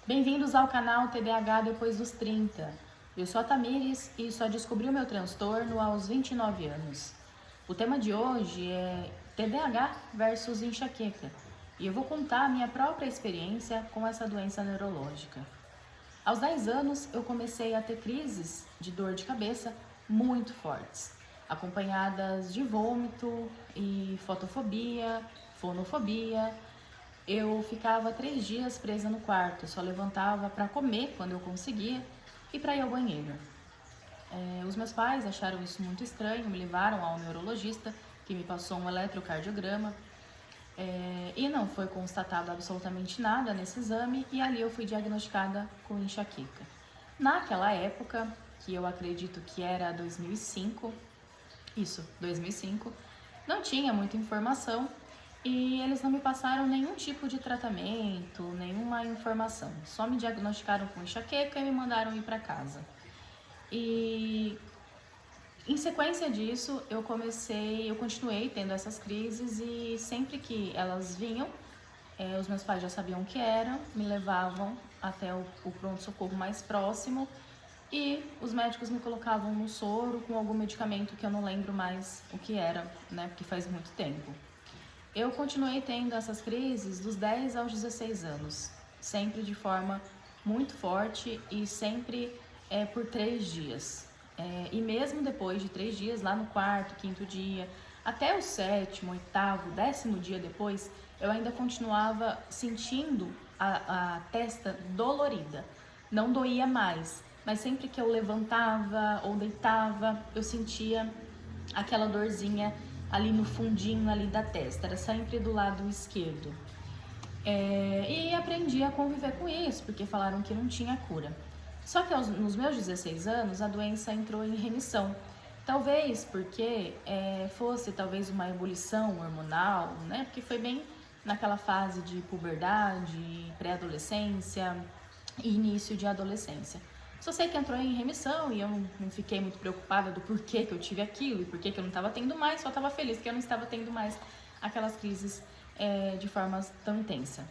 Bem-vindos ao canal TDAH depois dos 30. Eu sou a Tamires e só descobri o meu transtorno aos 29 anos. O tema de hoje é TDAH versus enxaqueca e eu vou contar a minha própria experiência com essa doença neurológica. Aos 10 anos eu comecei a ter crises de dor de cabeça muito fortes, acompanhadas de vômito e fotofobia, fonofobia. Eu ficava 3 dias presa no quarto, só levantava para comer quando eu conseguia e para ir ao banheiro. Os meus pais acharam isso muito estranho, me levaram ao neurologista, que me passou um eletrocardiograma, e não foi constatado absolutamente nada nesse exame, e ali eu fui diagnosticada com enxaqueca. Naquela época, que eu acredito que era 2005, não tinha muita informação e eles não me passaram nenhum tipo de tratamento, nenhuma informação. Só me diagnosticaram com enxaqueca e me mandaram ir para casa. E em sequência disso, eu continuei tendo essas crises e sempre que elas vinham, os meus pais já sabiam o que eram, me levavam até o pronto-socorro mais próximo e os médicos me colocavam no soro com algum medicamento que eu não lembro mais o que era, né, porque faz muito tempo. Eu continuei tendo essas crises dos 10 aos 16 anos, sempre de forma muito forte e sempre por 3 dias. E mesmo depois de 3 dias, lá no quarto, quinto dia, até o sétimo, oitavo, 10º dia depois, eu ainda continuava sentindo a testa dolorida. Não doía mais, mas sempre que eu levantava ou deitava, eu sentia aquela dorzinha ali no fundinho ali da testa, era sempre do lado esquerdo. E aprendi a conviver com isso, porque falaram que não tinha cura. Só que nos meus 16 anos, a doença entrou em remissão. Talvez porque fosse talvez uma ebulição hormonal, né? Porque foi bem naquela fase de puberdade, pré-adolescência e início de adolescência. Só sei que entrou em remissão e eu não fiquei muito preocupada do porquê que eu tive aquilo e porquê que eu não estava tendo mais, só estava feliz que eu não estava tendo mais aquelas crises de forma tão intensa.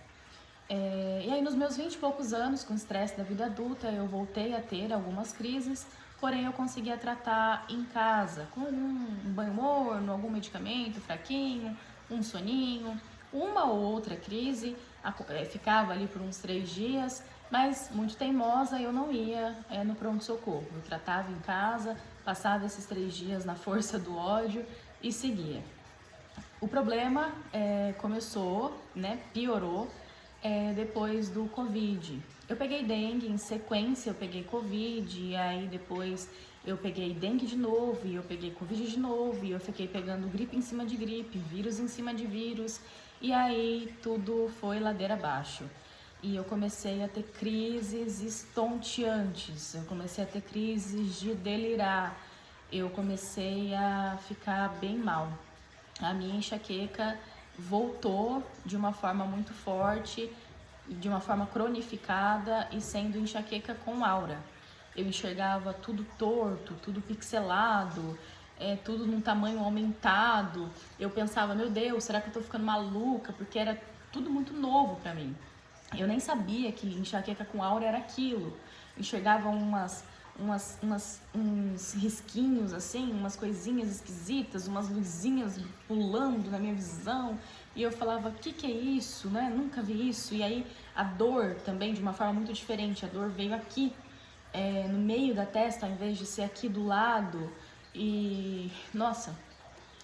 E aí nos meus 20 e poucos anos, com o estresse da vida adulta, eu voltei a ter algumas crises, porém eu conseguia tratar em casa, com um banho morno, algum medicamento fraquinho, um soninho, uma ou outra crise, ficava ali por uns 3 dias, mas muito teimosa eu não ia no pronto-socorro. Eu tratava em casa, passava esses 3 dias na força do ódio e seguia. O problema começou, né, piorou depois do Covid. Eu peguei dengue, em sequência eu peguei Covid, e aí depois eu peguei dengue de novo, e eu peguei Covid de novo, e eu fiquei pegando gripe em cima de gripe, vírus em cima de vírus, e aí tudo foi ladeira abaixo. E eu comecei a ter crises estonteantes, eu comecei a ter crises de delirar, eu comecei a ficar bem mal. A minha enxaqueca voltou de uma forma muito forte, de uma forma cronificada e sendo enxaqueca com aura. Eu enxergava tudo torto, tudo pixelado, tudo num tamanho aumentado. Eu pensava, meu Deus, será que eu tô ficando maluca? Porque era tudo muito novo pra mim. Eu nem sabia que enxaqueca com aura era aquilo. Enxergava uns risquinhos assim, umas coisinhas esquisitas, umas luzinhas pulando na minha visão. E eu falava, o que é isso, né? Nunca vi isso. E aí a dor também, de uma forma muito diferente. A dor veio aqui, no meio da testa, ao invés de ser aqui do lado. E, nossa,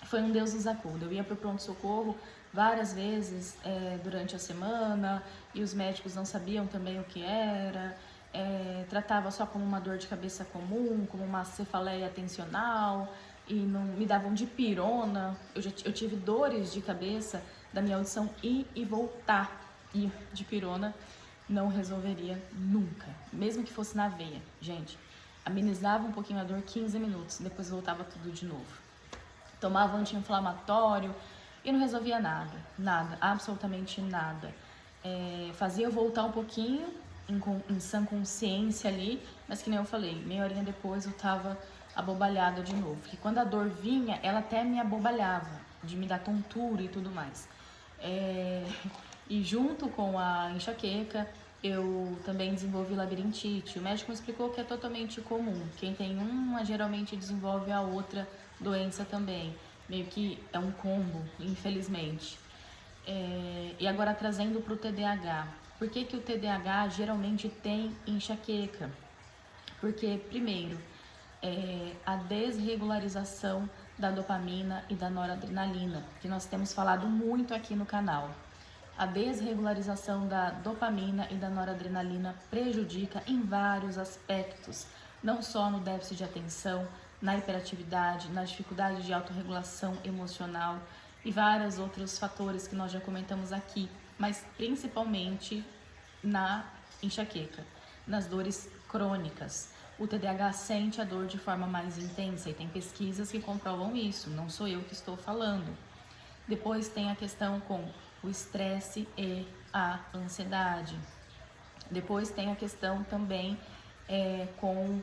foi um Deus nos acuda. Eu ia pro pronto-socorro várias vezes durante a semana e os médicos não sabiam também o que era. Tratava só como uma dor de cabeça comum, como uma cefaleia tensional e não me davam dipirona. Eu tive dores de cabeça da minha audição ir e voltar, e dipirona não resolveria nunca, mesmo que fosse na veia, gente. Amenizava um pouquinho a dor, 15 minutos, depois voltava tudo de novo. Tomava anti-inflamatório e não resolvia nada, absolutamente nada. Fazia eu voltar um pouquinho em sã consciência ali, mas que nem eu falei, meia horinha depois eu tava abobalhada de novo. Porque quando a dor vinha, ela até me abobalhava, de me dar tontura e tudo mais. E junto com a enxaqueca, Eu também desenvolvi labirintite. O médico me explicou que é totalmente comum. Quem tem uma geralmente desenvolve a outra doença também. Meio que é um combo, infelizmente. E agora trazendo para o TDAH. Por que o TDAH geralmente tem enxaqueca? Porque, primeiro, a desregularização da dopamina e da noradrenalina, que nós temos falado muito aqui no canal. A desregularização da dopamina e da noradrenalina prejudica em vários aspectos, não só no déficit de atenção, na hiperatividade, na dificuldade de autorregulação emocional e vários outros fatores que nós já comentamos aqui, mas principalmente na enxaqueca, nas dores crônicas. O TDAH sente a dor de forma mais intensa e tem pesquisas que comprovam isso, não sou eu que estou falando. Depois tem a questão com o estresse e a ansiedade. Depois tem a questão também com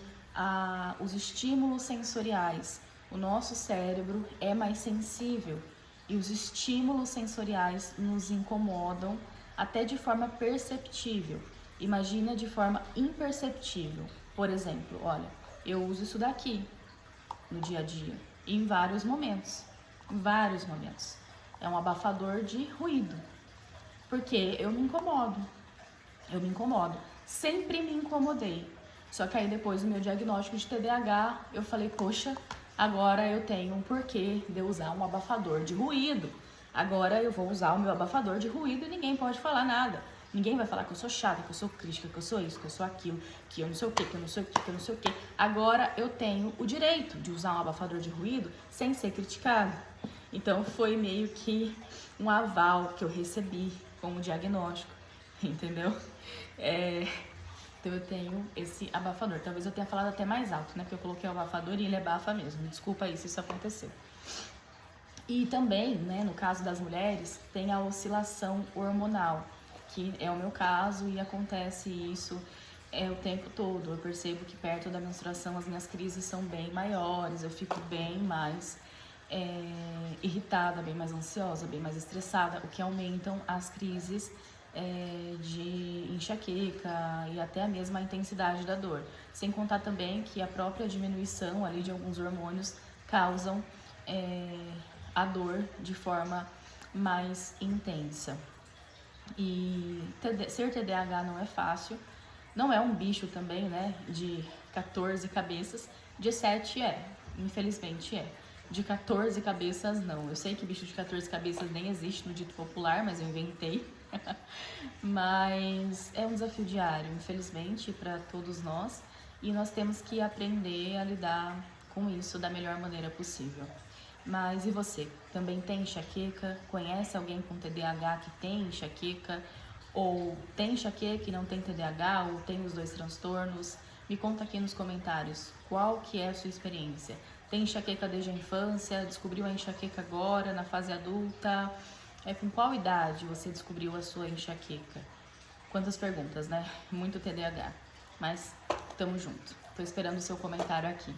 os estímulos sensoriais. O nosso cérebro é mais sensível e os estímulos sensoriais nos incomodam até de forma perceptível. Imagina de forma imperceptível. Por exemplo, olha, eu uso isso daqui no dia a dia, em vários momentos. É um abafador de ruído, porque eu me incomodo, sempre me incomodei. Só que aí depois do meu diagnóstico de TDAH, eu falei, poxa, agora eu tenho um porquê de eu usar um abafador de ruído. Agora eu vou usar o meu abafador de ruído e ninguém pode falar nada. Ninguém vai falar que eu sou chata, que eu sou crítica, que eu sou isso, que eu sou aquilo, que eu não sei o que, que eu não sei o que, que eu não sei o que. Agora eu tenho o direito de usar um abafador de ruído sem ser criticado. Então foi meio que um aval que eu recebi como diagnóstico, entendeu? Então eu tenho esse abafador. Talvez eu tenha falado até mais alto, né? Porque eu coloquei o abafador e ele abafa mesmo. Me desculpa aí se isso aconteceu. E também, né, no caso das mulheres, tem a oscilação hormonal, que é o meu caso e acontece isso o tempo todo. Eu percebo que perto da menstruação as minhas crises são bem maiores, eu fico bem mais irritada, bem mais ansiosa, bem mais estressada, o que aumentam as crises de enxaqueca e até mesmo a intensidade da dor. Sem contar também que a própria diminuição ali de alguns hormônios causam a dor de forma mais intensa. E ser TDAH não é fácil, não é um bicho também, né, de 14 cabeças, de 7 infelizmente de 14 cabeças não. Eu sei que bicho de 14 cabeças nem existe no dito popular, mas eu inventei. Mas é um desafio diário, infelizmente, para todos nós, e nós temos que aprender a lidar com isso da melhor maneira possível. Mas e você? Também tem enxaqueca? Conhece alguém com TDAH que tem enxaqueca? Ou tem enxaqueca e não tem TDAH? Ou tem os dois transtornos? Me conta aqui nos comentários qual que é a sua experiência. Tem enxaqueca desde a infância? Descobriu a enxaqueca agora, na fase adulta? Com qual idade você descobriu a sua enxaqueca? Quantas perguntas, né? Muito TDAH. Mas tamo junto. Tô esperando o seu comentário aqui.